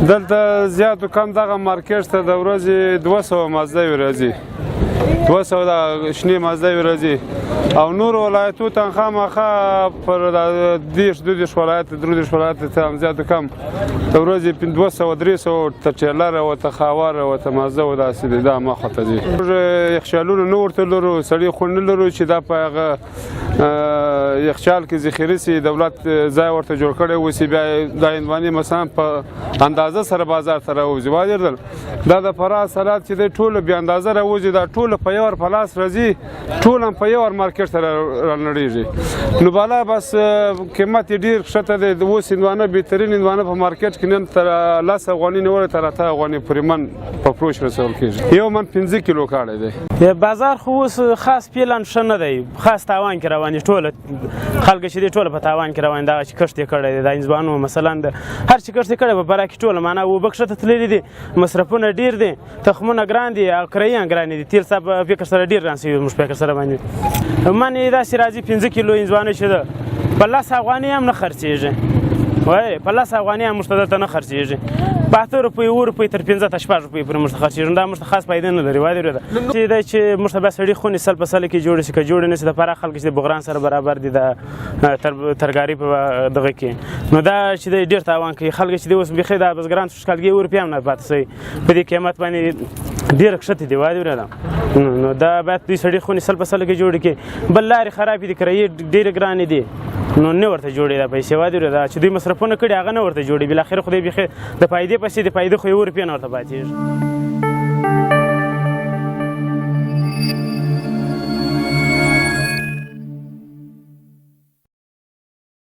دلته زیات و کم دغه مارکیټ ته د ورځې 200 مازدیو راځي، 200 د شنې مازدیو راځي او نور ولایتو ته خامخا پر 22 ولایت 23 ولایت ته هم زیات و کم د ورځې 200 300 ته ټریلر او ته خاور او ته مازده او داسې دي دا مخه ته ځي. یخچالونه نه ورته لرو، سړي خو نه لرو چې دا په هغه یخچال کې ذخیره سي، دولت ځای ورته جوړ کړی اوسي، بیا دا هندوانې مثلا په اندازه سره بازار ته راوځي. واجردل دا د فراه سلاد چې دی ټوله بې اندازه راوځي، دا ټوله په یو ور په لاس راځي، ټول هم په یو ور مارکیټ ته رانړېږي. نو بالا بس قیمت یې ډېر ښکته دی. اوس هندوانه بهترین هندوانه په مارکیټ کې نن تر 10 افغانۍ نیولې تر 8 افغانۍ پورې من په فروش رسول کېږي. یو من 15 کیلو کاڼی دی. بازار خو اوس خاص پیلان ښه نه دی، خاص تاوان کې روان دي، ټوله خلک چې دي ټوله په تاوان کې روان دي. دغه چې کښت یې کړی دی د هندوانو مثلا د هر چې کښت یې کړی په فراه کې ټوله معنا اوبه کښته تللي دي، مصرفونه ډېر دي، تخمونه ګران دي او کراییان ګرانې دي. تیل صاحب فکر سره ډېر ګران شوي زموږ فکر سره باندې. من یې داسې راځي 15 کیلو هندوانه چې ده په 10 افغانۍ هم نه خرڅېږي، وایي په 10 افغانۍ هم موږ ته دلته نه خرڅېږي، په 8 روپۍ 9 روپۍ تر 15 ته 6 روپۍ پورې موږ ته خرڅېږي. دا موږ ته خاص فایده نه لري. وایي دی چې موږ ته بیا سړي خونې سل په سله کې جوړې شي، که جوړې نه شي د فراه خلک چې د بغران سره برابر دي د ترکاري په دغه کې، نو دا چې دی ډېر تاوان کوي. خلک چې دی اوس بیخي دا بزګران شکالګي 1 روپۍ هم نه پاتې شوي په دې قیمت باندې ډېره کښتې دي. وایي دی نو دا باید دوی سړي خونې سل په سله کې جوړې کړي. بل لارې خرابې دي، کرایې ډېرې ګرانې دي، نو نه ورته جوړې دا پیسې. وایي دی دا چې دوی مصرفونه کړي هغه نه ورته جوړي، بالاخره خو دی بیخي د فایدې پسې د فایدې خو 1 روپۍ نه ورته پاتېږي.